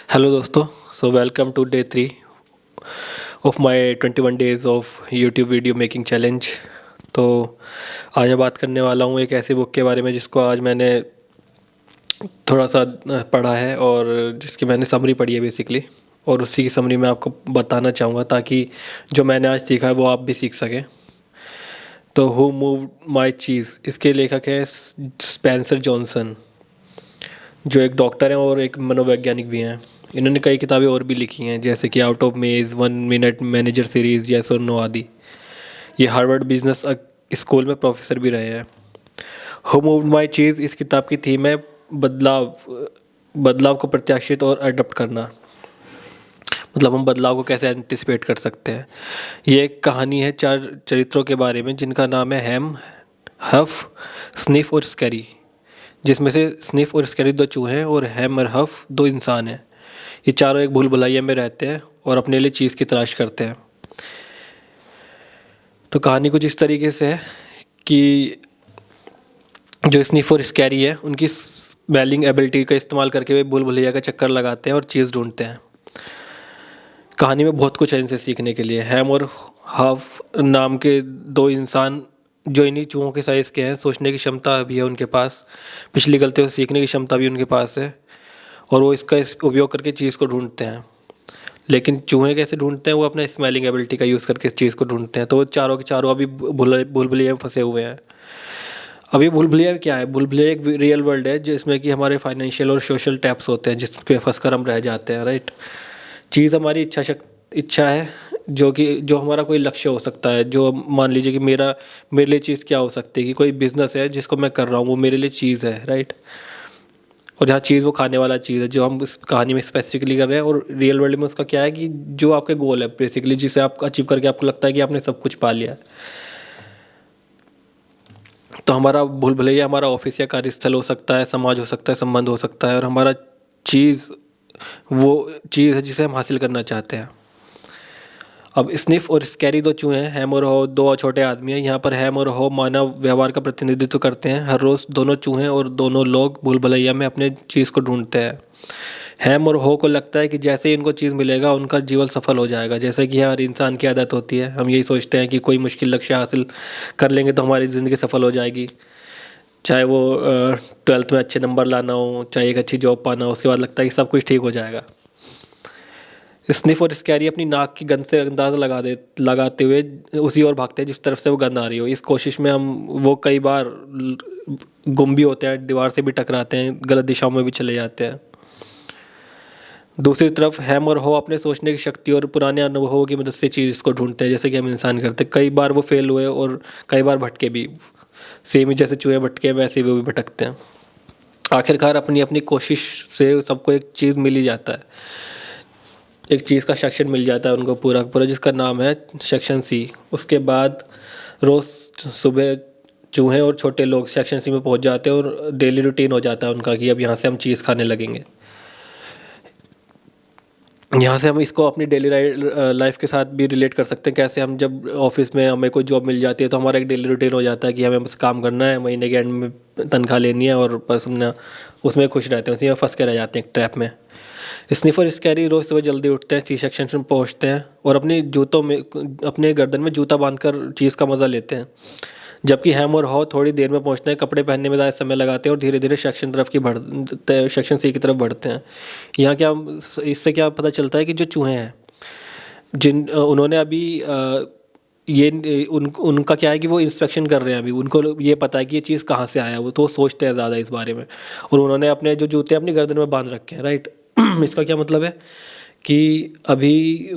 Hello दोस्तों। Welcome to day 3 of my 21 days of YouTube video making challenge. तो आज मैं बात करने वाला हूँ एक ऐसी बुक के बारे में जिसको आज मैंने थोड़ा सा पढ़ा है और जिसकी मैंने समरी पढ़ी है बेसिकली, और उसी की समरी मैं आपको बताना चाहूँगा ताकि जो मैंने आज सीखा है वो आप भी सीख सकें। तो हु मूव्ड माय चीज़, इसके लेखक हैं स्पेंसर जॉनसन, जो एक डॉक्टर हैं और एक मनोवैज्ञानिक भी हैं। इन्होंने कई किताबें और भी लिखी हैं जैसे कि आउट ऑफ मेज, 1 मिनट मैनेजर सीरीज़, यस और नो आदि। ये हार्वर्ड बिजनेस स्कूल में प्रोफेसर भी रहे हैं। हु मूव्ड माई चीज़, इस किताब की थीम है बदलाव। बदलाव को प्रत्याशित और अडॉप्ट करना, मतलब हम बदलाव को कैसे एंटिसिपेट कर सकते हैं। ये एक कहानी है 4 चरित्रों के बारे में जिनका नाम है हैम, हफ, स्निफ और स्कैरी, जिसमें से स्निफ और स्कैरी 2 चूहे हैं और हैम और हफ 2 इंसान हैं। ये चारों एक भूल भुलैया में रहते हैं और अपने लिए चीज़ की तलाश करते हैं। तो कहानी कुछ इस तरीके से है कि जो स्निफ और स्कैरी है उनकी स्मेलिंग एबिलिटी का इस्तेमाल करके वे भूल भुलैया का चक्कर लगाते हैं और चीज़ ढूंढते हैं। कहानी में बहुत कुछ है इनसे सीखने के लिए। हैम और हफ नाम के 2 इंसान जो इन्हीं चूहों के साइज़ के हैं, सोचने की क्षमता भी है उनके पास, पिछली गलतियों से सीखने की क्षमता भी उनके पास है और वो इसका उपयोग करके चीज़ को ढूंढते हैं। लेकिन चूहे कैसे ढूंढते हैं? वो अपना स्मेलिंग एबिलिटी का यूज़ करके इस चीज़ को ढूंढते हैं। तो वो चारों के चारों अभी भूल भुलैया में फंसे हुए हैं। अब ये भूल भुलैया क्या है? भूल भुलैया एक रियल वर्ल्ड है जिसमें कि हमारे फाइनेंशियल और सोशल टैप्स होते हैं जिसपे फंस कर हम रह जाते हैं, राइट। चीज़ हमारी इच्छा है जो हमारा कोई लक्ष्य हो सकता है। जो मान लीजिए कि मेरे लिए चीज़ क्या हो सकती है कि कोई बिजनेस है जिसको मैं कर रहा हूँ, वो मेरे लिए चीज़ है, राइट। और यहाँ चीज़ वो खाने वाला चीज़ है जो हम इस कहानी में स्पेसिफिकली कर रहे हैं। और रियल वर्ल्ड में उसका क्या है कि जो आपके गोल है बेसिकली, जिसे आप अचीव करके आपको लगता है कि आपने सब कुछ पा लिया है। तो हमारा भूल भुलैया हमारा ऑफिस या कार्यस्थल हो सकता है, समाज हो सकता है, संबंध हो सकता है, और हमारा चीज़ वो चीज़ है जिसे हम हासिल करना चाहते हैं। अब स्निफ और स्कैरी 2 चूहे हैं। हैम और हो 2 छोटे आदमी हैं। यहाँ पर हैम और हो मानव व्यवहार का प्रतिनिधित्व करते हैं। हर रोज़ दोनों चूहे और दोनों लोग भूल भुलैया में अपने चीज़ को ढूंढते हैं। हैम और हो को लगता है कि जैसे ही इनको चीज़ मिलेगा उनका जीवन सफल हो जाएगा। जैसे कि हर इंसान की आदत होती है, हम यही सोचते हैं कि कोई मुश्किल लक्ष्य हासिल कर लेंगे तो हमारी ज़िंदगी सफल हो जाएगी। चाहे वो 12th में अच्छे नंबर लाना हो, चाहे एक अच्छी जॉब पाना हो, उसके बाद लगता है कि सब कुछ ठीक हो जाएगा। स्निफ और स्कैरी अपनी नाक की गंध से अंदाज़ा लगाते हुए उसी ओर भागते हैं जिस तरफ से वो गंध आ रही हो। इस कोशिश में वो कई बार गुम भी होते हैं, दीवार से भी टकराते हैं, गलत दिशाओं में भी चले जाते हैं। दूसरी तरफ हैम और हो अपने सोचने की शक्ति और पुराने अनुभवों की मदद से चीज़ को ढूंढते हैं, जैसे कि हम इंसान करते हैं। कई बार वो फेल हुए और कई बार भटके भी, सेम ही जैसे चूहे भटके वैसे वो भी भटकते हैं। आखिरकार अपनी अपनी कोशिश से सबको एक चीज़ मिल ही जाता है, एक चीज़ का सेक्शन मिल जाता है उनको पूरा पूरा, जिसका नाम है सेक्शन सी। उसके बाद रोज़ सुबह चूहे और छोटे लोग सेक्शन सी में पहुंच जाते हैं और डेली रूटीन हो जाता है उनका कि अब यहाँ से हम चीज़ खाने लगेंगे। यहाँ से हम इसको अपनी डेली लाइफ के साथ भी रिलेट कर सकते हैं। कैसे हम जब ऑफिस में हमें कोई जॉब मिल जाती है तो हमारा एक डेली रूटीन हो जाता है कि हमें बस काम करना है, महीने के एंड में तनख्वाह लेनी है और बस हमने उसमें खुश रहते हैं, उसी में फंस के रह जाते हैं एक ट्रैप में। स्निफर स्कैरी रोज़ सुबह जल्दी उठते हैं, टी सेक्शन में पहुँचते हैं और अपने गर्दन में जूता बांधकर चीज़ का मज़ा लेते हैं। जबकि हैम और हॉ थोड़ी देर में पहुंचते हैं, कपड़े पहनने में ज़्यादा समय लगाते हैं और धीरे धीरे सेक्शन सी की तरफ बढ़ते हैं। यहाँ क्या इससे क्या पता चलता है कि जो चूहे हैं उन्होंने अभी उनका क्या है कि वो इंस्पेक्शन कर रहे हैं। अभी उनको ये पता है कि ये चीज़ कहाँ से आया, वो तो वो सोचते हैं ज़्यादा इस बारे में, और उन्होंने अपने जो जूते अपनी गर्दन में बांध रखे हैं, राइट। इसका क्या मतलब है कि अभी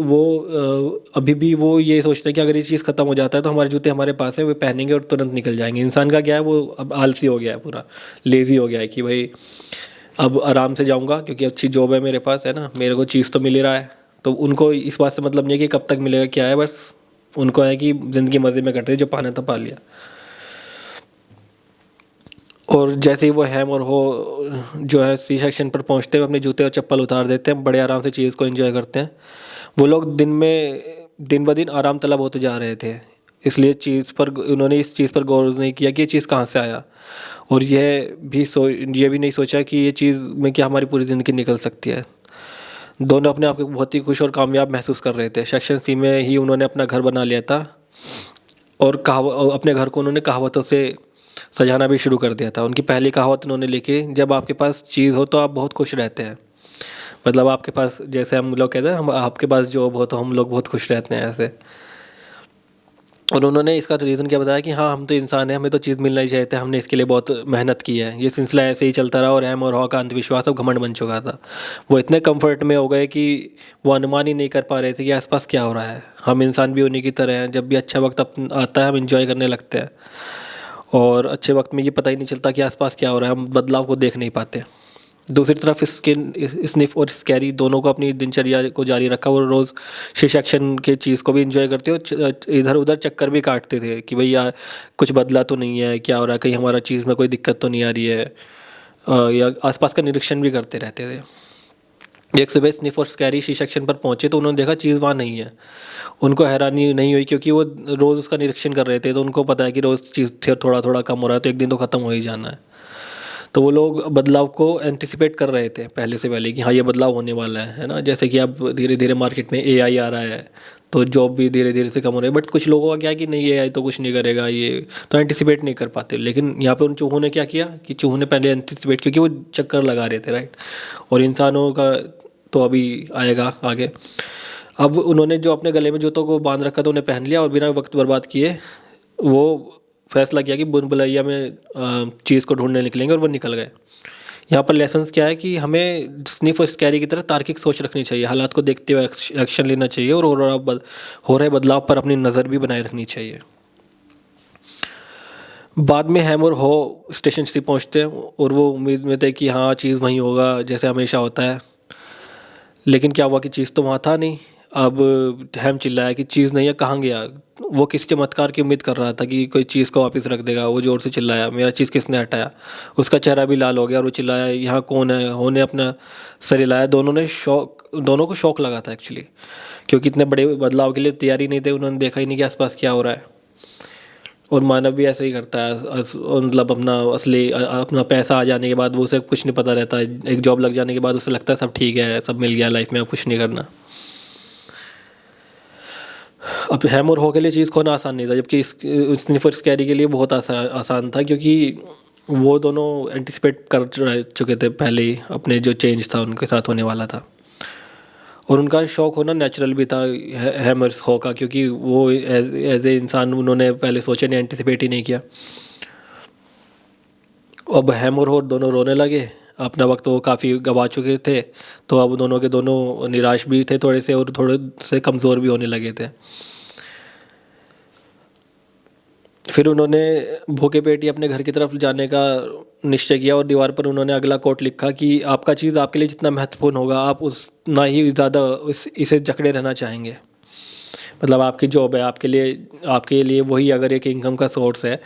भी वो ये सोचते हैं कि अगर ये चीज़ ख़त्म हो जाता है तो हमारे जूते हमारे पास हैं, वे पहनेंगे और तुरंत निकल जाएंगे। इंसान का क्या है, वो अब आलसी हो गया है, पूरा लेज़ी हो गया है कि भाई अब आराम से जाऊंगा क्योंकि अच्छी जॉब है मेरे पास, है ना, मेरे को चीज़ तो मिल ही रहा है। तो उनको इस बात से मतलब नहीं है कि कब तक मिलेगा क्या है, बस उनको है कि ज़िंदगी मज़े में कट रही है, जो पाना था पा लिया। और जैसे ही वो हैम और हो जो है सी सेक्शन पर पहुंचते हैं, अपने जूते और चप्पल उतार देते हैं, बड़े आराम से चीज़ को एंजॉय करते हैं। वो लोग दिन ब दिन आराम तलब होते जा रहे थे, इसलिए उन्होंने इस चीज़ पर गौर नहीं किया कि ये चीज़ कहाँ से आया, और ये भी नहीं सोचा कि ये चीज़ में क्या हमारी पूरी ज़िंदगी निकल सकती है। दोनों अपने आप को बहुत ही खुश और कामयाब महसूस कर रहे थे। सेक्शन सी में ही उन्होंने अपना घर बना लिया था और अपने घर को उन्होंने कहावतों से सजाना भी शुरू कर दिया था। उनकी पहली कहावत उन्होंने लिखी, जब आपके पास चीज़ हो तो आप बहुत खुश रहते हैं। मतलब आपके पास, जैसे हम लोग कहते हैं हम आपके पास जॉब हो तो हम लोग बहुत खुश रहते हैं, ऐसे। और उन्होंने इसका रीज़न क्या बताया कि हाँ, हम तो इंसान हैं, हमें तो चीज़ मिलना ही चाहिए था, हमने इसके लिए बहुत मेहनत की है। ये सिलसिला ऐसे ही चलता रहा और अहम और हवा का अंधविश्वास अब घमंड बन चुका था। वो इतने कंफर्ट में हो गए कि वो अनुमान ही नहीं कर पा रहे थे कि आसपास क्या हो रहा है। हम इंसान भी उन्हीं की तरह हैं, जब भी अच्छा वक्त आता है हम इंजॉय करने लगते हैं, और अच्छे वक्त में ये पता ही नहीं चलता कि आसपास क्या हो रहा है, हम बदलाव को देख नहीं पाते। दूसरी तरफ स्निफ और स्कैरी दोनों को अपनी दिनचर्या को जारी रखा। वो रोज़ शीश एक्शन के चीज़ को भी इंजॉय करते और इधर उधर चक्कर भी काटते थे कि भैया कुछ बदला तो नहीं है, क्या हो रहा है, कहीं हमारा चीज़ में कोई दिक्कत तो नहीं आ रही है, या आसपास का निरीक्षण भी करते रहते थे। एक सुबह स्निफ और स्कैरी शी सेक्शन पर पहुंचे तो उन्होंने देखा चीज़ वहाँ नहीं है। उनको हैरानी नहीं हुई क्योंकि वो रोज़ उसका निरीक्षण कर रहे थे, तो उनको पता है कि रोज़ चीज़ थोड़ा थोड़ा कम हो रहा है, तो एक दिन तो ख़त्म हो ही जाना है। तो वो लोग बदलाव को एंटिसिपेट कर रहे थे पहले से पहले कि हाँ, ये बदलाव होने वाला है ना। जैसे कि अब धीरे धीरे मार्केट में एआई आ रहा है, तो जॉब भी धीरे धीरे से कम हो रही है। बट कुछ लोगों का क्या है कि नहीं, एआई तो कुछ नहीं करेगा, ये तो एंटिसिपेट नहीं कर पाते। लेकिन यहाँ पे उन चूहों ने क्या किया कि चूहों ने पहले एंटिसिपेट, क्योंकि वो चक्कर लगा रहे थे, राइट। और इंसानों का तो अभी आएगा आगे। अब उन्होंने जो अपने गले में जूतों को बांध रखा था उन्हें पहन लिया और बिना वक्त बर्बाद किए वो फैसला किया कि बुन भुलैया में चीज़ को ढूंढने निकलेंगे, और वो निकल गए। यहाँ पर लेसन्स क्या है कि हमें स्निफ और स्कैरी की तरह तार्किक सोच रखनी चाहिए, हालात को देखते हुए एक्शन लेना चाहिए, और हो रहे बदलाव पर अपनी नज़र भी बनाए रखनी चाहिए। बाद में हैम और हो स्टेशन से पहुँचते हैं और वो उम्मीद में थे कि हाँ, चीज़ वहीं होगा जैसे हमेशा होता है। लेकिन क्या हुआ कि चीज़ तो वहाँ था नहीं। अब हैम चिल्लाया कि चीज़ नहीं है, कहाँ गया? वो किसी चमत्कार की उम्मीद कर रहा था कि कोई चीज़ को वापस रख देगा। वो ज़ोर से चिल्लाया, मेरा चीज़ किसने हटाया? उसका चेहरा भी लाल हो गया और वो चिल्लाया, यहाँ कौन है? हो ने अपना सर हिलाया। दोनों को शौक लगा था एक्चुअली, क्योंकि इतने बड़े बदलाव के लिए तैयार ही नहीं थे। उन्होंने देखा ही नहीं कि आसपास क्या हो रहा है। और मानव भी ऐसे ही करता है, मतलब अपना पैसा आ जाने के बाद वो उसे कुछ नहीं पता रहता है। एक जॉब लग जाने के बाद उसे लगता है सब ठीक है, सब मिल गया लाइफ में, अब कुछ नहीं करना। अब हैम और हो के लिए चीज़ खोना आसान नहीं था, जबकि स्निफर स्कैरी के लिए बहुत आसान था, क्योंकि वो दोनों एंटिसिपेट कर चुके थे पहले ही अपने जो चेंज था उनके साथ होने वाला था। और उनका शौक होना नेचुरल भी था हैमर्स हो का, क्योंकि वो एज ए इंसान उन्होंने पहले सोचा नहीं, एंटिसिपेट ही नहीं किया। अब हैम और हो दोनों रोने लगे। अपना वक्त वो काफ़ी गवा चुके थे, तो अब दोनों के दोनों निराश भी थे थोड़े से, और थोड़े से कमज़ोर भी होने लगे थे। फिर उन्होंने भूखे पेट ही अपने घर की तरफ जाने का निश्चय किया, और दीवार पर उन्होंने अगला कोट लिखा कि आपका चीज़ आपके लिए जितना महत्वपूर्ण होगा, आप उतना ही ज़्यादा इसे जकड़े रहना चाहेंगे। मतलब आपकी जॉब है, आपके लिए वही अगर एक इनकम का सोर्स है,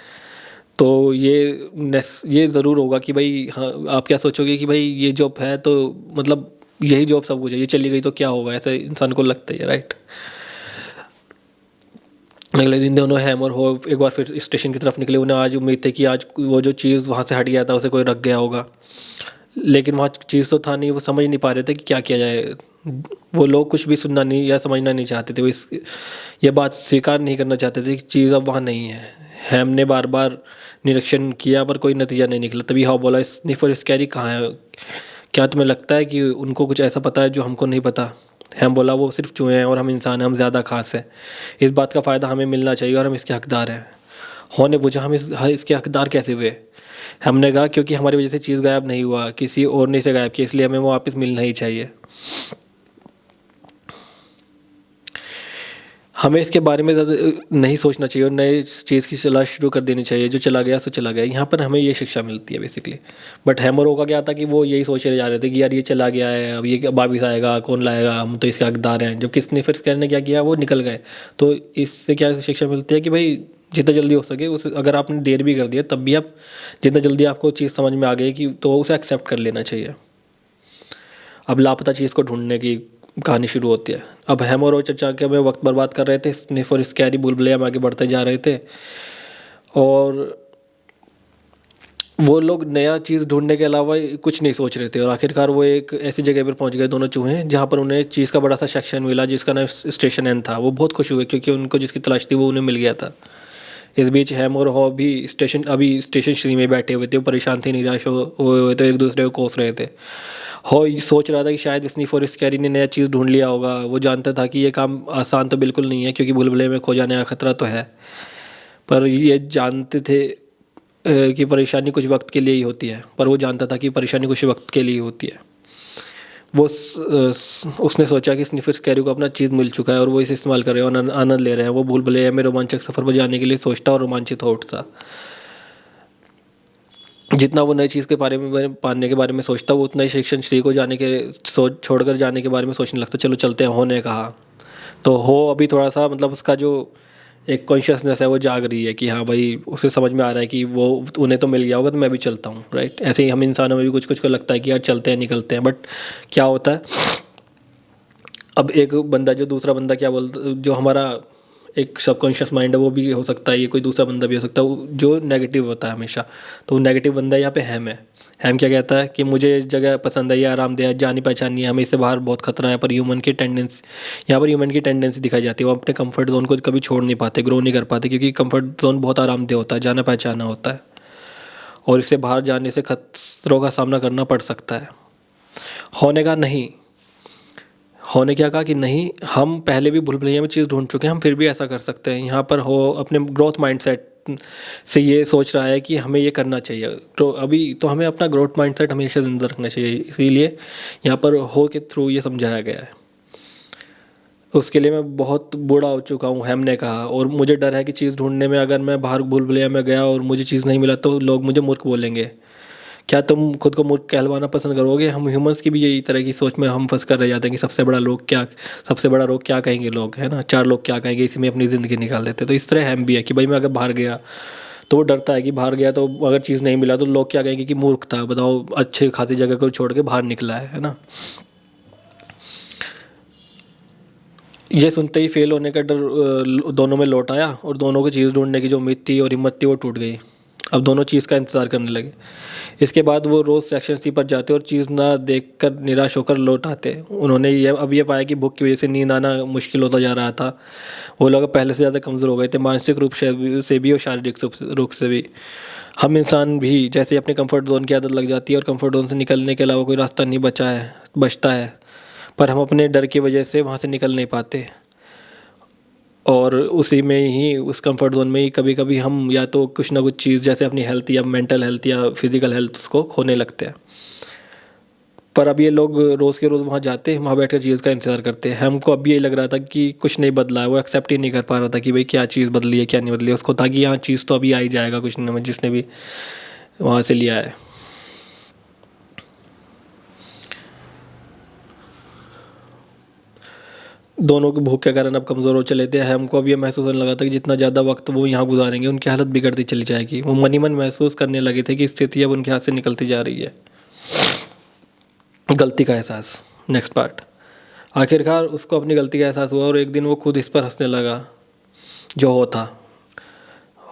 तो ये ज़रूर होगा कि भाई हाँ, आप क्या सोचोगे कि भाई ये जॉब है तो मतलब यही जॉब सब कुछ है, ये चली गई तो क्या होगा, ऐसा इंसान को लगता है, राइट। अगले दिन दोनों हैम और हो एक बार फिर स्टेशन की तरफ निकले। उन्हें आज उम्मीद थी कि आज वो जो चीज़ वहाँ से हट गया था उसे कोई रख गया होगा, लेकिन वहाँ चीज़ तो था नहीं। वो समझ नहीं पा रहे थे कि क्या किया जाए। वो लोग कुछ भी सुनना नहीं या समझना नहीं चाहते थे। ये बात स्वीकार नहीं करना चाहते थे कि चीज़ अब वहाँ नहीं है। हैम ने बार बार निरीक्षण किया पर कोई नतीजा नहीं निकला। तभी हाउ बोला, स्निफर स्कैरी कहाँ है? क्या तुम्हें लगता है कि उनको कुछ ऐसा पता है जो हमको नहीं पता? हैम बोला, वो सिर्फ चूहे हैं और हम इंसान हैं, हम ज़्यादा खास हैं। इस बात का फ़ायदा हमें मिलना चाहिए और हम इसके हकदार हैं। हॉ ने पूछा, हम इसके हकदार कैसे हुए? हमने कहा, क्योंकि हमारी वजह से चीज़ गायब नहीं हुआ, किसी और ने इसे गायब किया, इसलिए हमें वो वापस मिलना ही चाहिए। हमें इसके बारे में ज़्यादा नहीं सोचना चाहिए और नए चीज़ की तलाश शुरू कर देनी चाहिए। जो चला गया सो चला गया। यहाँ पर हमें ये शिक्षा मिलती है बेसिकली। बट हैमरों का क्या था कि वो यही सोच रहे जा रहे थे कि यार ये चला गया है, अब ये वापिस आएगा, कौन लाएगा, हम तो इसके हकदार हैं। जबकि स्निफर स्कैर ने क्या किया, वो निकल गए। तो इससे क्या शिक्षा मिलती है कि भाई जितना जल्दी हो सके उस, अगर आपने देर भी कर दिया तब भी आप जितना जल्दी आपको चीज़ समझ में आ गई कि तो उसे एक्सेप्ट कर लेना चाहिए। अब लापता चीज़ को ढूंढने की कहानी शुरू होती है। अब हैम और चचा के में वक्त बर्बाद कर रहे थे। स्निफ और स्कैरी बुलबुलिया में आगे बढ़ते जा रहे थे, और वो लोग नया चीज़ ढूँढने के अलावा कुछ नहीं सोच रहे थे और आखिरकार वो एक ऐसी जगह पर पहुँच गए दोनों चूहे, जहाँ पर उन्हें चीज़ का बड़ा सा सेक्शन मिला जिसका नाम स्टेशन एन था। वो बहुत खुश हुए क्योंकि उनको जिसकी तलाश थी वो उन्हें मिल गया था। इस बीच हैम और हॉ भी स्टेशन थ्री में बैठे हुए थे। वो परेशान थे, निराश हुए हुए थे, एक दूसरे को कोस रहे थे। हॉ ये सोच रहा था कि शायद स्नीफ और स्कैरी ने नया चीज़ ढूंढ लिया होगा। वो जानता था कि ये काम आसान तो बिल्कुल नहीं है क्योंकि बुलबुले में खो जाने का खतरा तो है, पर ये जानते थे कि परेशानी कुछ वक्त के लिए ही होती है। पर वो जानता था कि परेशानी कुछ वक्त के लिए होती है। उसने सोचा कि स्निफर स्कैरी को अपना चीज़ मिल चुका है और वो इसे इस्तेमाल कर रहे हैं और आनंद ले रहे हैं। वो भूल भुलैया में रोमांचक सफ़र पर जाने के लिए सोचता और रोमांचित हो उठता। जितना वो नई चीज़ के बारे में पाने के बारे में सोचता, वो उतना ही शिक्षण श्री को जाने के सोच छोड़कर जाने के बारे में सोचने लगता। चलो चलते हैं, होने कहा। तो हो अभी थोड़ा सा मतलब उसका जो एक कॉन्शियसनेस है वो जाग रही है कि हाँ भाई, उसे समझ में आ रहा है कि वो उन्हें तो मिल गया होगा तो मैं भी चलता हूँ, राइट। ऐसे ही हम इंसानों में भी कुछ कुछ को लगता है कि यार चलते हैं, निकलते हैं, बट क्या होता है, अब एक बंदा जो दूसरा बंदा क्या बोलता, जो हमारा एक सबकॉन्शियस माइंड है वो भी हो सकता है, ये कोई दूसरा बंदा भी हो सकता है जो नेगेटिव होता है हमेशा। तो वो नेगेटिव बंदा यहाँ पे हैम है। हैम क्या कहता है कि मुझे जगह पसंद है, ये आरामदेह है, जानी पहचानी है, हमें इससे बाहर बहुत खतरा है। पर ह्यूमन की टेंडेंसी, यहाँ पर ह्यूमन की टेंडेंसी दिखाई जाती है। वो अपने कंफर्ट जोन को कभी छोड़ नहीं पाते, ग्रो नहीं कर पाते, क्योंकि कंफर्ट जोन बहुत आरामदेह होता है, जाना पहचाना होता है और इससे बाहर जाने से खतरों का सामना करना पड़ सकता है। होने का नहीं, होने क्या कहा कि नहीं, हम पहले भी भूल भुलैया में चीज़ ढूंढ चुके हैं, हम फिर भी ऐसा कर सकते हैं। यहाँ पर हो अपने ग्रोथ माइंडसेट से ये सोच रहा है कि हमें ये करना चाहिए। तो अभी तो हमें अपना ग्रोथ माइंडसेट हमेशा ज़िंदा रखना चाहिए, इसीलिए यहाँ पर हो के थ्रू ये समझाया गया है। उसके लिए मैं बहुत बूढ़ा हो चुका हूँ, हैम ने कहा, और मुझे डर है कि चीज़ ढूंढने में अगर मैं बाहर भूल भुलैया में गया और मुझे चीज़ नहीं मिला तो लोग मुझे मूर्ख बोलेंगे। क्या तुम खुद को मूर्ख कहलवाना पसंद करोगे? हम ह्यूमंस की भी यही तरह की सोच में हम फंस कर रह जाते हैं कि सबसे बड़ा लोग क्या कहेंगे, लोग है ना, चार लोग क्या कहेंगे, इसी में अपनी ज़िंदगी निकाल देते हैं। तो इस तरह हम भी है कि भाई मैं अगर बाहर गया तो वो डरता है कि बाहर गया तो अगर चीज़ नहीं मिला तो लोग क्या कहेंगे कि मूर्ख था, बताओ अच्छे खासी जगह को छोड़ के बाहर निकला है ना। ये सुनते ही फेल होने का डर दोनों में लौट आया और दोनों को चीज़ ढूंढने की जो उम्मीद थी और हिम्मत थी वो टूट गई। अब दोनों चीज़ का इंतज़ार करने लगे। इसके बाद वो रोज़ सेक्शन सी पर जाते और चीज़ ना देखकर निराश होकर लौट आते। उन्होंने ये पाया कि भूख की वजह से नींद आना मुश्किल होता जा रहा था। वो लोग पहले से ज़्यादा कमज़ोर हो गए थे, मानसिक रूप से भी और शारीरिक रूप से भी। हम इंसान भी जैसे अपने कंफर्ट जोन की आदत लग जाती है और कंफर्ट जोन से निकलने के अलावा कोई रास्ता नहीं बचता है, पर हम अपने डर की वजह से वहाँ से निकल नहीं पाते और उसी में ही, उस कंफर्ट जोन में ही कभी कभी हम या तो कुछ ना कुछ चीज़ जैसे अपनी हेल्थ या मेंटल हेल्थ या फिजिकल हेल्थ उसको खोने लगते हैं। पर अब ये लोग रोज़ के रोज़ वहाँ जाते हैं, वहाँ बैठकर चीज़ का इंतज़ार करते हैं। हमको अब ये लग रहा था कि कुछ नहीं बदला है। वो एक्सेप्ट ही नहीं कर पा रहा था कि भाई क्या चीज़ बदली है क्या नहीं बदली है। उसको था कि यहाँ चीज़ तो अभी आ ही जाएगा, कुछ नहीं, जिसने भी वहाँ से लिया है। दोनों की भूख के कारण अब कमज़ोर हो चले थे। हमको अब ये महसूस होने लगा था कि जितना ज़्यादा वक्त वो यहाँ गुजारेंगे उनकी हालत बिगड़ती चली जाएगी। वो मन ही मन महसूस करने लगे थे कि स्थिति अब उनके हाथ से निकलती जा रही है। गलती का एहसास, नेक्स्ट पार्ट। आखिरकार उसको अपनी गलती का एहसास हुआ और एक दिन वो खुद इस पर हंसने लगा। जो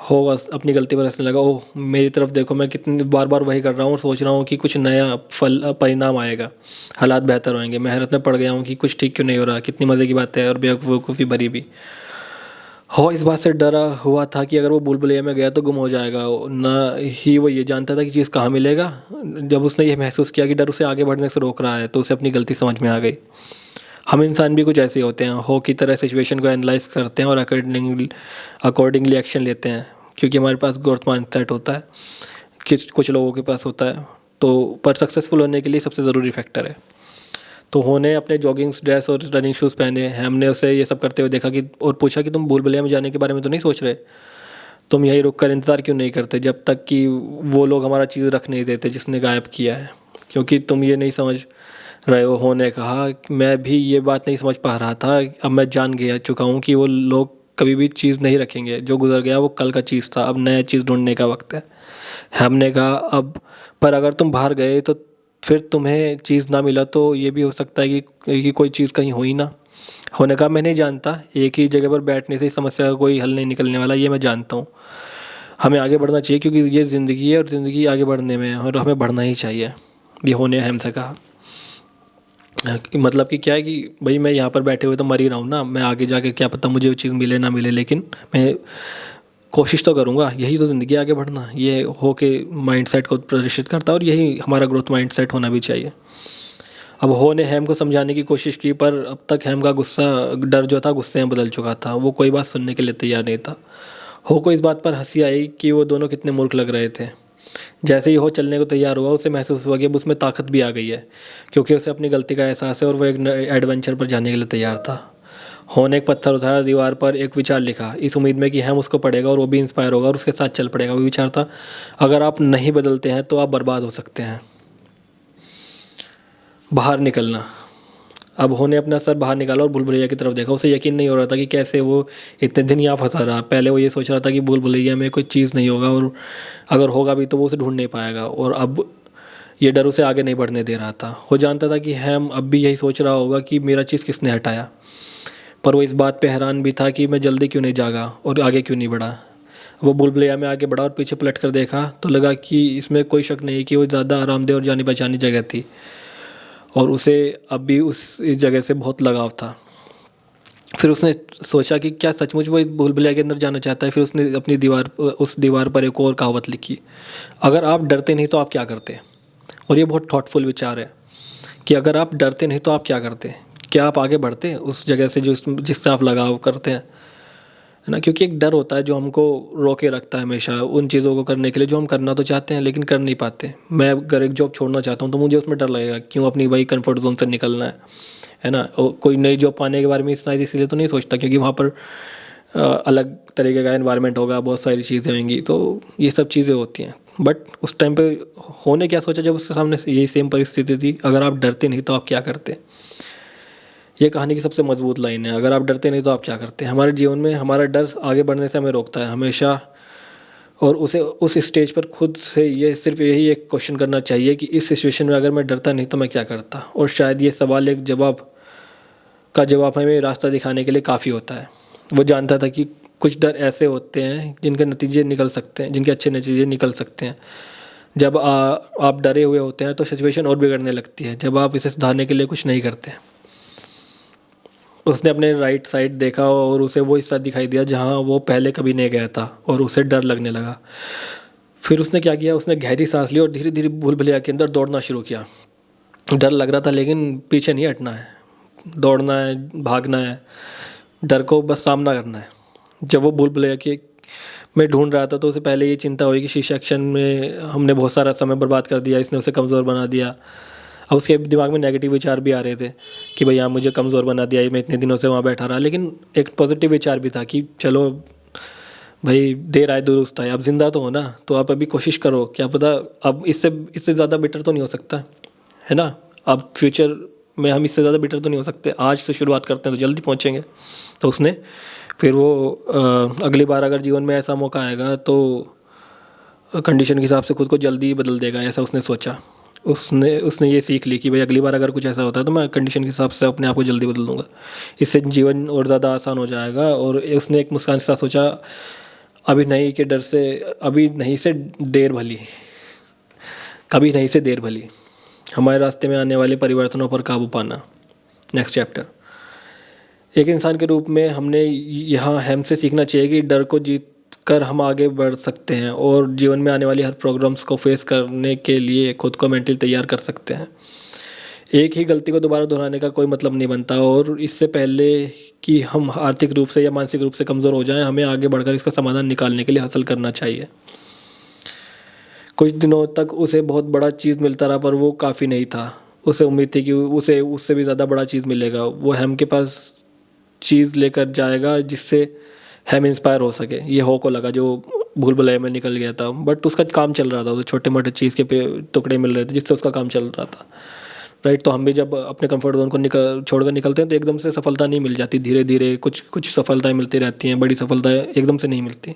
हो बस अपनी गलती पर हंसने लगा। ओह मेरी तरफ देखो, मैं कितनी बार बार वही कर रहा हूँ और सोच रहा हूँ कि कुछ नया परिणाम आएगा, हालात बेहतर होंगे। मैं हैरत में पड़ गया हूँ कि कुछ ठीक क्यों नहीं हो रहा। कितनी मज़े की बात है और बेवकूफ़ी भरी भी। हो इस बात से डरा हुआ था कि अगर वो बुलबुलैया में गया तो गुम हो जाएगा। ना ही वो ये जानता था कि चीज़ कहाँ मिलेगा। जब उसने ये महसूस किया कि डर उसे आगे बढ़ने से रोक रहा है तो उसे अपनी गलती समझ में आ गई। हम इंसान भी कुछ ऐसे होते हैं, हो की तरह सिचुएशन को एनालाइज करते हैं और अकॉर्डिंगली एक्शन लेते हैं, क्योंकि हमारे पास ग्रोथ माइंडसेट होता है, कुछ लोगों के पास होता है। तो पर सक्सेसफुल होने के लिए सबसे ज़रूरी फैक्टर है। तो होने अपने जॉगिंग्स ड्रेस और रनिंग शूज़ पहने। हमने उसे ये सब करते हुए देखा कि और पूछा कि तुम भूल भुलैया में जाने के बारे में तो नहीं सोच रहे? तुम यहीं रुक कर इंतज़ार क्यों नहीं करते जब तक कि वो लोग हमारा चीज़ रख नहीं देते जिसने गायब किया है? क्योंकि तुम ये नहीं समझ रहे हो, ने कहा। मैं भी ये बात नहीं समझ पा रहा था। अब मैं जान गया चुका हूँ कि वो लोग कभी भी चीज़ नहीं रखेंगे। जो गुजर गया वो कल का चीज़ था, अब नया चीज़ ढूंढने का वक्त है। हमने कहा अब, पर अगर तुम बाहर गए तो फिर तुम्हें चीज़ ना मिला तो ये भी हो सकता है कि कोई चीज़ कहीं हो ही ना। होने का मैं नहीं जानता, एक ही जगह पर बैठने से इस समस्या का कोई हल नहीं निकलने वाला, ये मैं जानता हूँ। हमें आगे बढ़ना चाहिए क्योंकि ये ज़िंदगी है और ज़िंदगी आगे बढ़ने में है और हमें बढ़ना ही चाहिए। ये होने हमसे कहा मतलब कि क्या है कि भाई मैं यहाँ पर बैठे हुए तो मर ही रहा हूँ ना, मैं आगे जाके क्या पता मुझे वो चीज़ मिले ना मिले, लेकिन मैं कोशिश तो करूँगा। यही तो ज़िंदगी आगे बढ़ना, ये हो के माइंडसेट को प्रदर्शित करता है और यही हमारा ग्रोथ माइंडसेट होना भी चाहिए। अब हो ने हैम को समझाने की कोशिश की, पर अब तक हैम का गुस्सा डर जो था गुस्से में बदल चुका था। वो कोई बात सुनने के लिए तैयार नहीं था। हो को इस बात पर हंसी आई कि वो दोनों कितने मूर्ख लग रहे थे। जैसे ही हो चलने को तैयार हुआ, उसे महसूस हुआ कि अब उसमें ताकत भी आ गई है, क्योंकि उसे अपनी गलती का एहसास है और वो एक एडवेंचर पर जाने के लिए तैयार था। हो ने एक पत्थर उठाया, दीवार पर एक विचार लिखा, इस उम्मीद में कि हम उसको पढ़ेगा और वो भी इंस्पायर होगा और उसके साथ चल पड़ेगा। वो विचार था, अगर आप नहीं बदलते हैं तो आप बर्बाद हो सकते हैं। बाहर निकलना। अब हो ने अपना सर बाहर निकाला और भूल भुलैया की तरफ देखा। उसे यकीन नहीं हो रहा था कि कैसे वो इतने दिन यहाँ फंसा रहा। पहले वो ये सोच रहा था कि भूल भुलैया में कोई चीज़ नहीं होगा और अगर होगा भी तो वो उसे ढूंढ नहीं पाएगा, और अब ये डर उसे आगे नहीं बढ़ने दे रहा था। वो जानता था कि हैम अब भी यही सोच रहा होगा कि मेरा चीज़ किसने हटाया, पर वो इस बात पे हैरान भी था कि मैं जल्दी क्यों नहीं जागा और आगे क्यों नहीं बढ़ा। वो भूल भुलैया में आगे बढ़ा और पीछे पलट कर देखा तो लगा कि इसमें कोई शक नहीं कि वो ज़्यादा आरामदेह और जानी पहचानी जगह थी और उसे अब भी उस जगह से बहुत लगाव था। फिर उसने सोचा कि क्या सचमुच वो इस भूल भुलैया के अंदर जाना चाहता है। फिर उसने अपनी उस दीवार पर एक और कहावत लिखी, अगर आप डरते नहीं तो आप क्या करते। और ये बहुत थॉटफुल विचार है कि अगर आप डरते नहीं तो आप क्या करते। क्या आप आगे बढ़ते उस जगह से जिससे आप लगाव करते हैं, है ना। क्योंकि एक डर होता है जो हमको रोके रखता है हमेशा उन चीज़ों को करने के लिए जो हम करना तो चाहते हैं लेकिन कर नहीं पाते। मैं अगर एक जॉब छोड़ना चाहता हूँ तो मुझे उसमें डर लगेगा, क्यों, अपनी वही कंफर्ट जोन से निकलना है ना। और कोई नई जॉब पाने के बारे में इतना इसलिए तो नहीं सोचता क्योंकि वहाँ पर अलग तरीके का एनवायरनमेंट होगा, बहुत सारी चीज़ें होंगी, तो ये सब चीज़ें होती हैं। बट उस टाइम पे होने क्या सोचा जब उसके सामने यही सेम परिस्थिति थी, अगर आप डरते नहीं तो आप क्या करते। ये कहानी की सबसे मजबूत लाइन है, अगर आप डरते नहीं तो आप क्या करते। हमारे जीवन में हमारा डर आगे बढ़ने से हमें रोकता है हमेशा, और उसे उस स्टेज पर खुद से ये सिर्फ यही एक क्वेश्चन करना चाहिए कि इस सिचुएशन में अगर मैं डरता नहीं तो मैं क्या करता। और शायद ये सवाल एक जवाब हमें रास्ता दिखाने के लिए काफ़ी होता है। वो जानता था कि कुछ डर ऐसे होते हैं जिनके नतीजे निकल सकते हैं, जिनके अच्छे नतीजे निकल सकते हैं। जब आप डरे हुए होते हैं तो सिचुएशन और बिगड़ने लगती है, जब आप इसे सुधारने के लिए कुछ नहीं करते। उसने अपने राइट साइड देखा और उसे वो हिस्सा दिखाई दिया जहाँ वो पहले कभी नहीं गया था और उसे डर लगने लगा। फिर उसने क्या किया, उसने गहरी सांस ली और धीरे धीरे भूल भुलैया के अंदर दौड़ना शुरू किया। डर लग रहा था लेकिन पीछे नहीं हटना है, दौड़ना है, भागना है, डर को बस सामना करना है। जब वो भूल भुलैया की मैं ढूंढ रहा था तो उसे पहले ये चिंता हुई कि शीशा एक्शन में हमने बहुत सारा समय बर्बाद कर दिया, इसने उसे कमज़ोर बना दिया। अब उसके दिमाग में नेगेटिव विचार भी आ रहे थे कि भैया मुझे कमज़ोर बना दिया, मैं इतने दिनों से वहाँ बैठा रहा। लेकिन एक पॉजिटिव विचार भी था कि चलो भाई, देर आए दुरुस्त आए, अब ज़िंदा तो हो ना, तो आप अभी कोशिश करो, क्या पता अब इससे इससे ज़्यादा बेटर तो नहीं हो सकता, है ना। अब फ्यूचर में हम इससे ज़्यादा बेटर तो नहीं हो सकते, आज से शुरुआत करते हैं तो जल्दी पहुँचेंगे। तो उसने फिर वो अगली बार अगर जीवन में ऐसा मौका आएगा तो कंडीशन के हिसाब से खुद को जल्दी बदल देगा, ऐसा उसने सोचा। उसने उसने ये सीख ली कि भाई अगली बार अगर कुछ ऐसा होता है तो मैं कंडीशन के हिसाब से अपने आप को जल्दी बदल दूंगा, इससे जीवन और ज़्यादा आसान हो जाएगा। और उसने एक मुस्कान के साथ सोचा, अभी नहीं के डर से, अभी नहीं से देर भली, कभी नहीं से देर भली, हमारे रास्ते में आने वाले परिवर्तनों पर काबू पाना। Next chapter. एक इंसान के रूप में हमने यहाँ हमसे सीखना चाहिए कि डर को जीत कर हम आगे बढ़ सकते हैं और जीवन में आने वाली हर प्रॉब्लम्स को फेस करने के लिए खुद को मेंटली तैयार कर सकते हैं। एक ही गलती को दोबारा दोहराने का कोई मतलब नहीं बनता, और इससे पहले कि हम आर्थिक रूप से या मानसिक रूप से कमज़ोर हो जाएं, हमें आगे बढ़कर इसका समाधान निकालने के लिए हासिल करना चाहिए। कुछ दिनों तक उसे बहुत बड़ा चीज़ मिलता रहा पर वो काफ़ी नहीं था। उसे उम्मीद थी कि उसे उससे भी ज़्यादा बड़ा चीज़ मिलेगा, वो हैम के पास चीज़ लेकर जाएगा जिससे हैम इंस्पायर हो सके। ये हो को लगा जो भूल भुलैया में निकल गया था, बट उसका काम चल रहा था, उसे छोटे मोटे चीज़ के टुकड़े मिल रहे थे जिससे उसका काम चल रहा था। राइट, तो हम भी जब अपने कंफर्ट जोन को छोड़कर निकलते हैं तो एकदम से सफलता नहीं मिल जाती, धीरे धीरे कुछ कुछ सफलताएं मिलती रहती हैं, बड़ी सफलताएं एकदम से नहीं मिलती।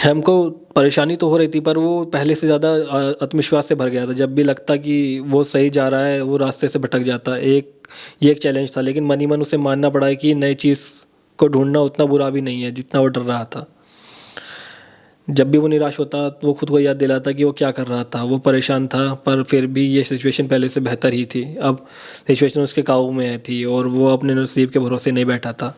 हमको परेशानी तो हो रही थी पर वो पहले से ज़्यादा आत्मविश्वास से भर गया था। जब भी लगता कि वो सही जा रहा है वो रास्ते से भटक जाता। ये एक चैलेंज था, लेकिन मन ही मन उसे मानना पड़ा है कि नई चीज़ को ढूंढना उतना बुरा भी नहीं है जितना वो डर रहा था। जब भी वो निराश होता तो वो खुद को याद दिलाता कि वो क्या कर रहा था। वो परेशान था, पर फिर भी ये सिचुएशन पहले से बेहतर ही थी। अब सिचुएशन उसके काबू में थी और वो अपने नसीब के भरोसे नहीं बैठा था।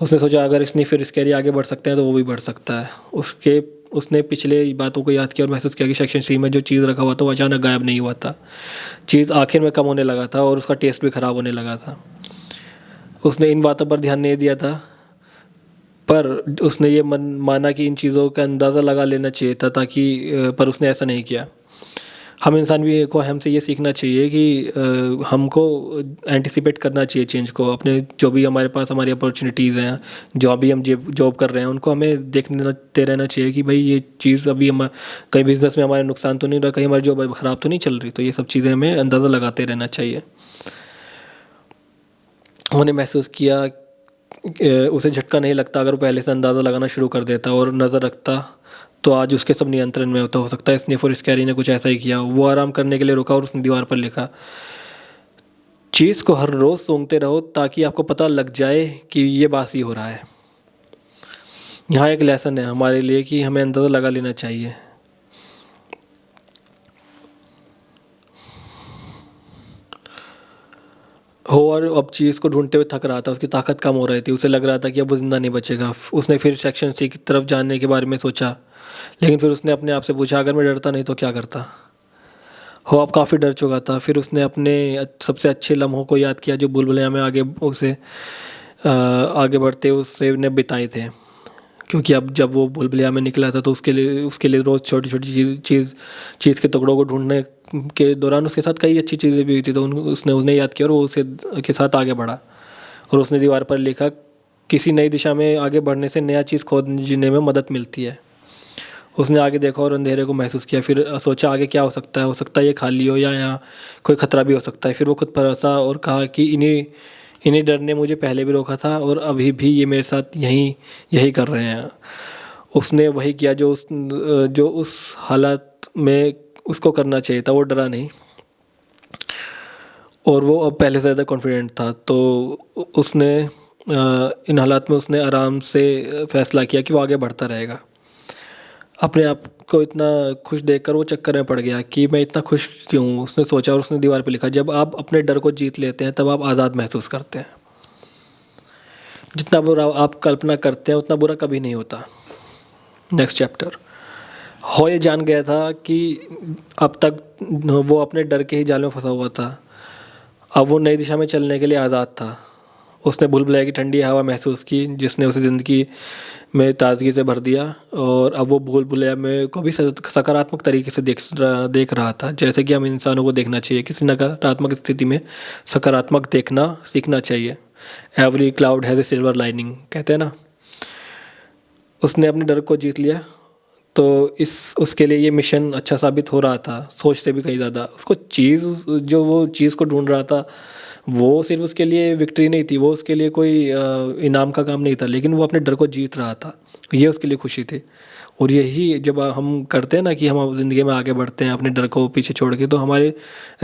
उसने सोचा अगर इसने फिर इसके लिए आगे बढ़ सकते हैं तो वो भी बढ़ सकता है। उसने पिछले बातों को याद किया और महसूस किया कि सेक्शन 3 में जो चीज़ रखा हुआ था वो अचानक गायब नहीं हुआ था। चीज़ आखिर में कम होने लगा था और उसका टेस्ट भी ख़राब होने लगा था। उसने इन बातों पर ध्यान नहीं दिया था, पर उसने ये माना कि इन चीज़ों का अंदाज़ा लगा लेना चाहिए था ताकि पर उसने ऐसा नहीं किया। हम इंसान भी को हमसे ये सीखना चाहिए कि हमको एंटिसिपेट करना चाहिए चेंज को। अपने जो भी हमारे पास हमारी अपॉर्चुनिटीज़ हैं, जो भी हम जॉब कर रहे हैं, उनको हमें देखते रहना चाहिए कि भाई ये चीज़ अभी हम कहीं बिज़नेस में हमारे नुकसान तो नहीं रहा, कहीं हमारी जॉब ख़राब तो नहीं चल रही। तो ये सब चीज़ें हमें अंदाज़ा लगाते रहना चाहिए। उन्होंने महसूस किया उसे झटका नहीं लगता अगर वो पहले से अंदाज़ा लगाना शुरू कर देता और नज़र रखता तो आज उसके सब नियंत्रण में होता। हो सकता है स्निफ और स्कैरी ने कुछ ऐसा ही किया। वो आराम करने के लिए रुका और उसने दीवार पर लिखा, चीज़ को हर रोज़ सूंघते रहो ताकि आपको पता लग जाए कि ये बासी हो रहा है। यहाँ एक लेसन है हमारे लिए कि हमें अंदाज़ा लगा लेना चाहिए। होवर अब चीज़ को ढूंढते हुए थक रहा था। उसकी ताकत कम हो रही थी। उसे लग रहा था कि अब वो ज़िंदा नहीं बचेगा। उसने फिर सेक्शन सी की तरफ जाने के बारे में सोचा, लेकिन फिर उसने अपने आप से पूछा अगर मैं डरता नहीं तो क्या करता। हो अब काफ़ी डर चुका था। फिर उसने अपने सबसे अच्छे लम्हों को याद किया जो बुलबुलिया में आगे बढ़ते उससे ने बिताए थे। क्योंकि अब जब वो बुलबुलिया में निकला था तो उसके लिए रोज़ छोटी छोटी चीज़ के टुकड़ों को ढूंढने के दौरान उसके साथ कई अच्छी चीज़ें भी हुई थी। तो उसने उन्हें याद किया और वो उसे के साथ आगे बढ़ा। और उसने दीवार पर लिखा, किसी नई दिशा में आगे बढ़ने से नया चीज़ खोजने में मदद मिलती है। उसने आगे देखा और अंधेरे को महसूस किया। फिर सोचा आगे क्या हो सकता है ये खाली हो या यहाँ कोई ख़तरा भी हो सकता है। फिर वो खुद पर हंसा और कहा कि इन्हीं डर ने मुझे पहले भी रोका था और अभी भी ये मेरे साथ यही कर रहे हैं। उसने वही किया जो उस हालत में उसको करना चाहिए था। वो डरा नहीं और वो अब पहले से ज़्यादा कॉन्फिडेंट था। तो उसने इन हालात में उसने आराम से फ़ैसला किया कि वो आगे बढ़ता रहेगा। अपने आप को इतना खुश देखकर वो चक्कर में पड़ गया कि मैं इतना खुश क्यों हूँ। उसने सोचा और उसने दीवार पर लिखा, जब आप अपने डर को जीत लेते हैं तब आप आज़ाद महसूस करते हैं। जितना बुरा आप कल्पना करते हैं उतना बुरा कभी नहीं होता। Next chapter. हो ये जान गया था कि अब तक वो अपने डर के ही जाल में फंसा हुआ था। अब वो नई दिशा में चलने के लिए आज़ाद था। उसने बुलबुलिया की ठंडी हवा महसूस की जिसने उसे ज़िंदगी में ताज़गी से भर दिया। और अब वो बुलबुलिया में को भी सकारात्मक तरीके से देख रहा था, जैसे कि हम इंसानों को देखना चाहिए। किसी नकारात्मक स्थिति में सकारात्मक देखना सीखना चाहिए। Every cloud has a silver lining कहते हैं ना। उसने अपने डर को जीत लिया तो उसके लिए ये मिशन अच्छा साबित हो रहा था, सोच से भी कहीं ज़्यादा। उसको वो चीज़ को ढूंढ रहा था वो सिर्फ उसके लिए विक्ट्री नहीं थी, वो उसके लिए कोई इनाम का काम नहीं था, लेकिन वो अपने डर को जीत रहा था। ये उसके लिए खुशी थी। और यही जब हम करते हैं ना कि हम ज़िंदगी में आगे बढ़ते हैं अपने डर को पीछे छोड़ के, तो हमारे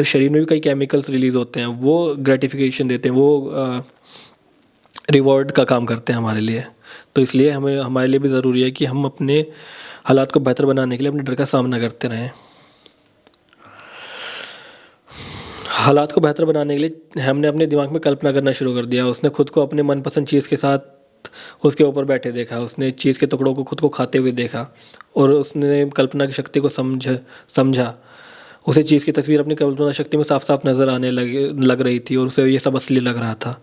शरीर में भी कई केमिकल्स रिलीज़ होते हैं, वो ग्रेटिफिकेशन देते हैं, वो रिवॉर्ड का काम करते हैं हमारे लिए। तो इसलिए हमारे लिए भी ज़रूरी है कि हम अपने हालात को बेहतर बनाने के लिए अपने डर का सामना करते रहें। हालात को बेहतर बनाने के लिए हमने अपने दिमाग में कल्पना करना शुरू कर दिया। उसने खुद को अपने मनपसंद चीज़ के साथ उसके ऊपर बैठे देखा। उसने चीज़ के टुकड़ों को खुद को खाते हुए देखा और उसने कल्पना की शक्ति को समझा। उसे चीज़ की तस्वीर अपनी कल्पना शक्ति में साफ साफ नज़र आने लग रही थी और उसे ये सब असली लग रहा था।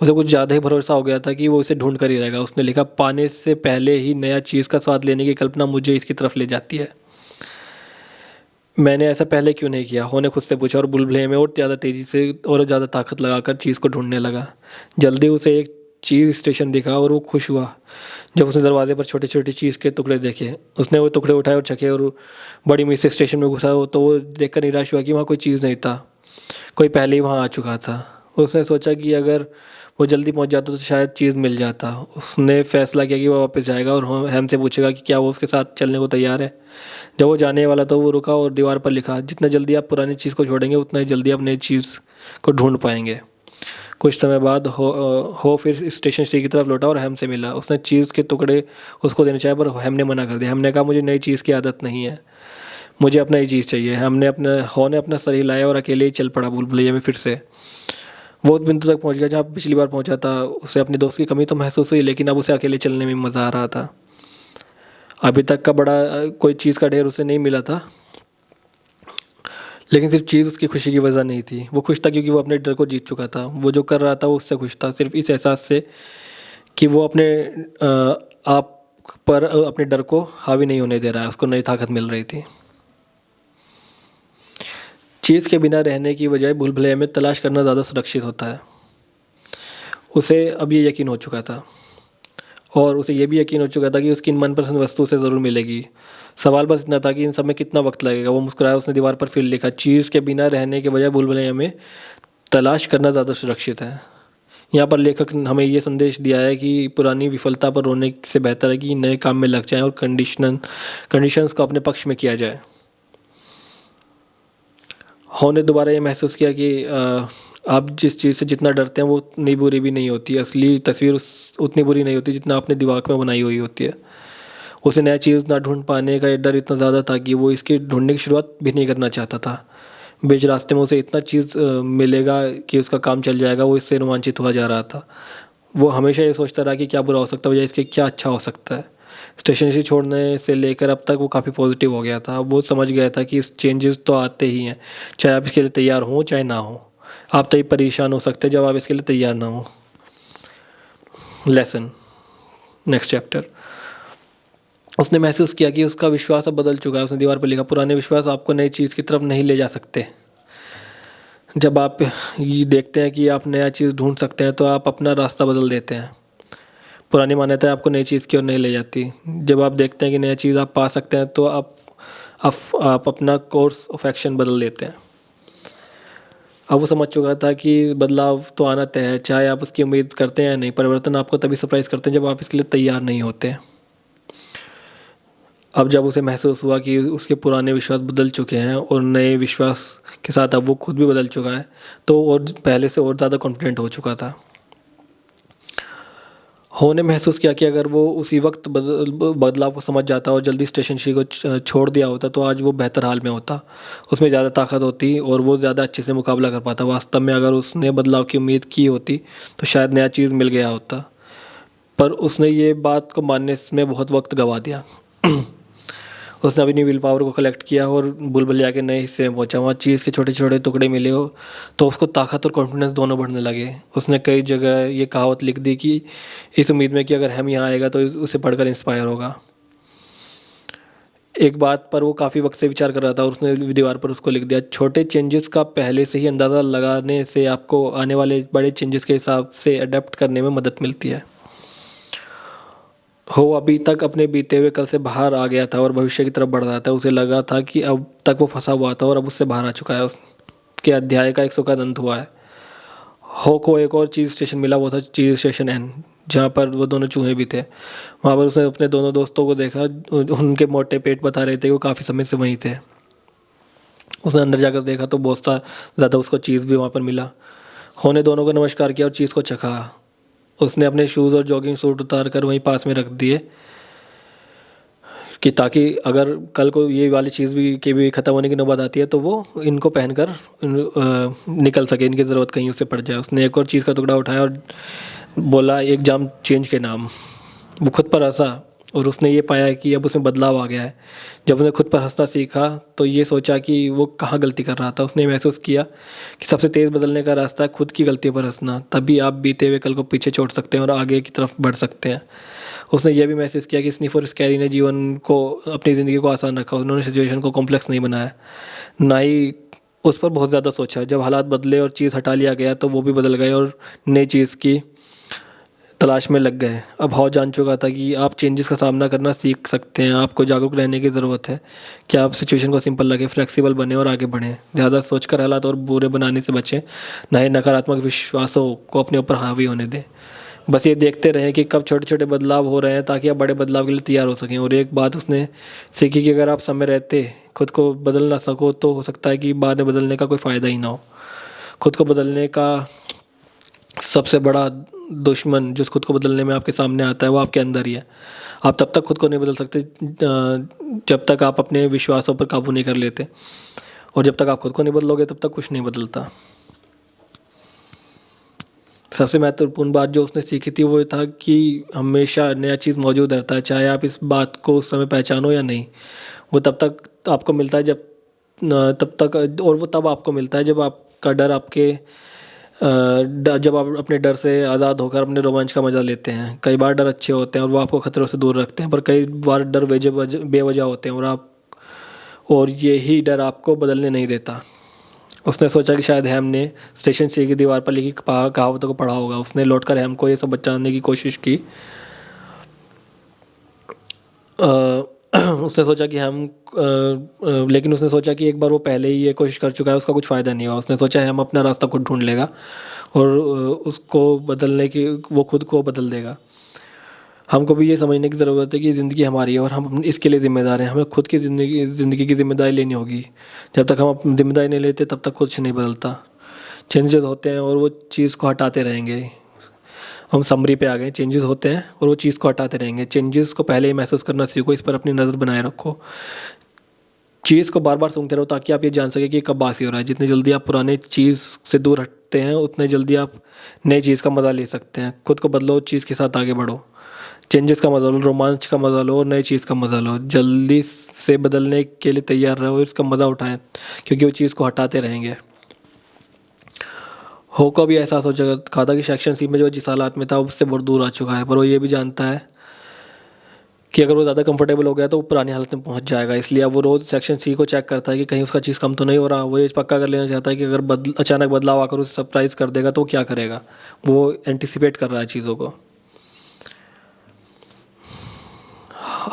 उसे कुछ ज़्यादा ही भरोसा हो गया था कि वो इसे ढूंढ कर ही रहेगा। उसने लिखा, पाने से पहले ही नया चीज़ का स्वाद लेने की कल्पना मुझे इसकी तरफ ले जाती है। मैंने ऐसा पहले क्यों नहीं किया, होने खुद से पूछा और बुलबुले में और ज़्यादा तेज़ी से और ज़्यादा ताकत लगाकर चीज़ को ढूंढने लगा। जल्दी उसे एक चीज़ स्टेशन दिखा और वो खुश हुआ जब उसने दरवाजे पर छोटे छोटे चीज़ के टुकड़े देखे। उसने वो टुकड़े उठाए और चखे और बड़ी उम्मीद से स्टेशन में घुसा तो वो देखकर निराश हुआ कि वहाँ कोई चीज़ नहीं था, कोई पहले ही वहाँ आ चुका था। उसने सोचा कि अगर वो जल्दी पहुँच जाता तो शायद चीज़ मिल जाता। उसने फैसला किया कि वो वापस जाएगा और हम से पूछेगा कि क्या वो उसके साथ चलने को तैयार है। जब वो जाने वाला तो वो रुका और दीवार पर लिखा, जितना जल्दी आप पुरानी चीज़ को छोड़ेंगे उतना ही जल्दी आप नई चीज़ को ढूंढ पाएंगे। कुछ समय बाद हो फिर स्टेशन की तरफ लौटा और हैम से मिला। उसने चीज़ के टुकड़े उसको देना चाहे पर हैम ने मना कर दिया। हैम ने कहा मुझे नई चीज़ की आदत नहीं है, मुझे अपना ही चीज़ चाहिए। हो ने अपना सर हिलाया और अकेले ही चल पड़ा भूल भुलैया में फिर से। वो उस बिंदु तक पहुंच गया जहाँ पिछली बार पहुंचा था। उसे अपने दोस्त की कमी तो महसूस हुई, लेकिन अब उसे अकेले चलने में मज़ा आ रहा था। अभी तक का बड़ा कोई चीज़ का ढेर उसे नहीं मिला था, लेकिन सिर्फ चीज़ उसकी खुशी की वजह नहीं थी। वो खुश था क्योंकि वो अपने डर को जीत चुका था। वो जो कर रहा था वो उससे खुश था, सिर्फ इस एहसास से कि वो अपने आप पर अपने डर को हावी नहीं होने दे रहा है। उसको नई ताकत मिल रही थी। चीज़ के बिना रहने की बजाय भूल भुलैया में तलाश करना ज़्यादा सुरक्षित होता है। उसे अब ये यकीन हो चुका था, और उसे ये भी यकीन हो चुका था कि उसकी मनपसंद वस्तु उसे ज़रूर मिलेगी। सवाल बस इतना था कि इन सब में कितना वक्त लगेगा। वो मुस्कुराया। उसने दीवार पर फिर लिखा, चीज़ के बिना रहने के बजाय भूल भुलैया में तलाश करना ज़्यादा सुरक्षित है। यहाँ पर लेखक हमें ये संदेश दिया है कि पुरानी विफलता पर रोने से बेहतर है कि नए काम में लग जाएं और कंडीशंस को अपने पक्ष में किया जाए। हो ने दोबारा ये महसूस किया कि आप जिस चीज़ से जितना डरते हैं वो उतनी बुरी भी नहीं होती। असली तस्वीर उतनी बुरी नहीं होती जितना आपने दिमाग में बनाई हुई होती है। उसे नया चीज़ ना ढूंढ पाने का डर इतना ज़्यादा था कि वो इसकी ढूंढने की शुरुआत भी नहीं करना चाहता था। बीच रास्ते में उसे इतना चीज़ मिलेगा कि उसका काम चल जाएगा, वो इससे रोमांचित हुआ जा रहा था। वो हमेशा ये सोचता रहा कि क्या बुरा हो सकता है, बजाय इसके क्या अच्छा हो सकता है। स्टेशन से छोड़ने से लेकर अब तक वो काफ़ी पॉजिटिव हो गया था। वो समझ गया था कि इस चेंजेस तो आते ही हैं, चाहे आप इसके लिए तैयार हों चाहे ना हो। आप तभी परेशान हो सकते हैं जब आप इसके लिए तैयार ना हो। Lesson, next chapter. उसने महसूस किया कि उसका विश्वास अब बदल चुका है। उसने दीवार पर लिखा, पुराने विश्वास आपको नई चीज़ की तरफ नहीं ले जा सकते। जब आप ये देखते हैं कि आप नया चीज़ ढूंढ सकते हैं तो आप अपना रास्ता बदल देते हैं। पुरानी मान्यताएं आपको नई चीज़ की ओर नहीं ले जाती। जब आप देखते हैं कि नया चीज़ आप पा सकते हैं तो आप अपना कोर्स ऑफ एक्शन बदल देते हैं। अब वो समझ चुका था कि बदलाव तो आना तय है, चाहे आप उसकी उम्मीद करते हैं या नहीं। परिवर्तन आपको तभी सरप्राइज करते हैं जब आप इसके लिए तैयार नहीं होते। अब जब उसे महसूस हुआ कि उसके पुराने विश्वास बदल चुके हैं और नए विश्वास के साथ अब वो खुद भी बदल चुका है, तो और पहले से और ज़्यादा कॉन्फिडेंट हो चुका था। हो ने महसूस किया कि अगर वो उसी वक्त बदलाव को समझ जाता और जल्दी स्टेशन शी को छोड़ दिया होता तो आज वो बेहतर हाल में होता। उसमें ज़्यादा ताकत होती और वो ज़्यादा अच्छे से मुकाबला कर पाता। वास्तव में अगर उसने बदलाव की उम्मीद की होती तो शायद नया चीज़ मिल गया होता, पर उसने ये बात को मानने में बहुत वक्त गंवा दिया। उसने अपनी विल पावर को कलेक्ट किया और बुलबुलिया के नए हिस्से में पहुंचा। वहाँ चीज़ के छोटे छोटे टुकड़े मिले हो तो उसको ताकत और कॉन्फिडेंस दोनों बढ़ने लगे। उसने कई जगह ये कहावत लिख दी कि इस उम्मीद में कि अगर हम यहाँ आएगा तो उसे पढ़कर इंस्पायर होगा। एक बात पर वो काफ़ी वक्त से विचार कर रहा था और उसने दीवार पर उसको लिख दिया, छोटे चेंजेस का पहले से ही अंदाज़ा लगाने से आपको आने वाले बड़े चेंजेस के हिसाब से अडेप्ट करने में मदद मिलती है। हो अभी तक अपने बीते हुए कल से बाहर आ गया था और भविष्य की तरफ बढ़ रहा था। उसे लगा था कि अब तक वो फंसा हुआ था और अब उससे बाहर आ चुका है। उसके अध्याय का एक सुखद अंत हुआ है। हो को एक और चीज़ स्टेशन मिला, वो था चीज़ स्टेशन एन, जहाँ पर वो दोनों चूहे भी थे। वहाँ पर उसने अपने दोनों दोस्तों को देखा। उनके मोटे पेट बता रहे थे, वो काफ़ी समय से वहीं थे। उसने अंदर जाकर देखा तो बहुत सा ज़्यादा उसको चीज़ भी वहाँ पर मिला। हो ने दोनों को नमस्कार किया और चीज़ को चखा। उसने अपने शूज़ और जॉगिंग सूट उतार कर वहीं पास में रख दिए कि ताकि अगर कल को ये वाली चीज़ भी ख़त्म होने की नौबत आती है तो वो इनको पहनकर निकल सके, इनकी ज़रूरत कहीं उससे पड़ जाए। उसने एक और चीज़ का टुकड़ा उठाया और बोला, एक जाम चेंज के नाम। वो खुद पर हंसा और उसने ये पाया कि अब उसमें बदलाव आ गया है। जब उसने खुद पर हंसना सीखा तो ये सोचा कि वो कहाँ गलती कर रहा था। उसने महसूस किया कि सबसे तेज़ बदलने का रास्ता है खुद की गलती पर हंसना। तभी आप बीते हुए कल को पीछे छोड़ सकते हैं और आगे की तरफ बढ़ सकते हैं। उसने यह भी महसूस किया कि स्निफ और स्कैरी ने जीवन को, अपनी ज़िंदगी को आसान रखा। उन्होंने सिचुएशन को कॉम्प्लेक्स नहीं बनाया, ना ही उस पर बहुत ज़्यादा सोचा। जब हालात बदले और चीज़ हटा लिया गया तो वो भी बदल गए और नई चीज़ की तलाश में लग गए। अब हाउ जान चुका था कि आप चेंजेस का सामना करना सीख सकते हैं। आपको जागरूक रहने की ज़रूरत है कि आप सिचुएशन को सिंपल लगे, फ्लेक्सिबल बने और आगे बढ़ें। ज़्यादा सोचकर हालात और बुरे बनाने से बचें, ना ही नकारात्मक विश्वासों को अपने ऊपर हावी होने दें। बस ये देखते रहें कि कब छोटे छोटे बदलाव हो रहे हैं ताकि आप बड़े बदलाव के लिए तैयार हो सकें। और एक बात उसने सीखी कि अगर आप समय रहते खुद को बदल ना सको तो हो सकता है कि बाद में बदलने का कोई फ़ायदा ही ना हो। खुद को बदलने का सबसे बड़ा दुश्मन जो खुद को बदलने में आपके सामने आता है वो आपके अंदर ही है। आप तब तक खुद को नहीं बदल सकते जब तक आप अपने विश्वासों पर काबू नहीं कर लेते, और जब तक आप खुद को नहीं बदलोगे तब तक कुछ नहीं बदलता। सबसे महत्वपूर्ण बात जो उसने सीखी थी वो ये था कि हमेशा नया चीज़ मौजूद रहता है, चाहे आप इस बात को उस समय पहचानो या नहीं। वो तब तक आपको मिलता है जब तब तक, और वो तब आपको मिलता है जब आपका डर आपके जब आप अपने डर से आज़ाद होकर अपने रोमांच का मज़ा लेते हैं। कई बार डर अच्छे होते हैं और वो आपको खतरों से दूर रखते हैं, पर कई बार डर बेवजह होते हैं और यही डर आपको बदलने नहीं देता। उसने सोचा कि शायद हैम ने स्टेशन सी की दीवार पर लिखी कहावतों को पढ़ा होगा। उसने लौटकर हैम को ये सब बचाने की कोशिश की। उसने सोचा कि लेकिन उसने सोचा कि एक बार वो पहले ही ये कोशिश कर चुका है, उसका कुछ फ़ायदा नहीं हुआ। उसने सोचा हैम अपना रास्ता खुद ढूंढ लेगा और उसको बदलने की वो खुद को बदल देगा। हमको भी ये समझने की ज़रूरत है कि ज़िंदगी हमारी है और हम इसके लिए ज़िम्मेदार हैं। हमें खुद की ज़िंदगी की ज़िम्मेदारी लेनी होगी। जब तक हम अपनी ज़िम्मेदारी नहीं लेते तब तक कुछ नहीं बदलता। चेंजेस होते हैं और वो चीज़ को हटाते रहेंगे। हम समरी पे आ गए, चेंजेस होते हैं और वो चीज़ को हटाते रहेंगे। चेंजेस को पहले ही महसूस करना सीखो, इस पर अपनी नज़र बनाए रखो। चीज़ को बार बार सूंघते रहो ताकि आप ये जान सकें कि कब बासी हो रहा है। जितनी जल्दी आप पुराने चीज़ से दूर हटते हैं उतने जल्दी आप नई चीज़ का मज़ा ले सकते हैं। खुद को बदलो, चीज़ के साथ आगे बढ़ो। चेंजेस का मज़ा लो, रोमांच का मज़ा लो और नई चीज़ का मज़ा लो। जल्दी से बदलने के लिए तैयार रहो, इसका मज़ा उठाएं, क्योंकि वो चीज़ को हटाते रहेंगे। हो को भी एहसास हो चुका था कि सेक्शन सी में जो जिस हालात में था उससे बहुत दूर आ चुका है, पर वो ये भी जानता है कि अगर वो ज़्यादा कंफर्टेबल हो गया तो वो पुरानी हालत में पहुंच जाएगा। इसलिए अब वो रोज़ सेक्शन सी को चेक करता है कि कहीं उसका चीज़ कम तो नहीं हो रहा। वो ये पक्का कर लेना चाहता है कि अगर अचानक बदलाव आकर उसे सरप्राइज़ कर देगा तो वो क्या करेगा। वो एंटिसिपेट कर रहा है चीज़ों को।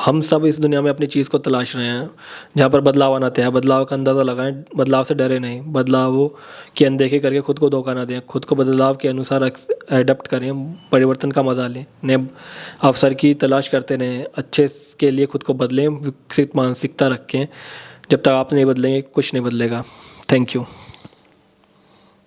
हम सब इस दुनिया में अपनी चीज़ को तलाश रहे हैं जहाँ पर बदलाव आना तय है। बदलाव का अंदाज़ा लगाएं, बदलाव से डरे नहीं। बदलावों की अनदेखी करके खुद को धोखा ना दें। खुद को बदलाव के अनुसार एडप्ट करें, परिवर्तन का मजा लें, नए अवसर की तलाश करते रहें। अच्छे के लिए खुद को बदलें, विकसित मानसिकता रखें। जब तक आप नहीं बदलेंगे कुछ नहीं बदलेगा। Thank you.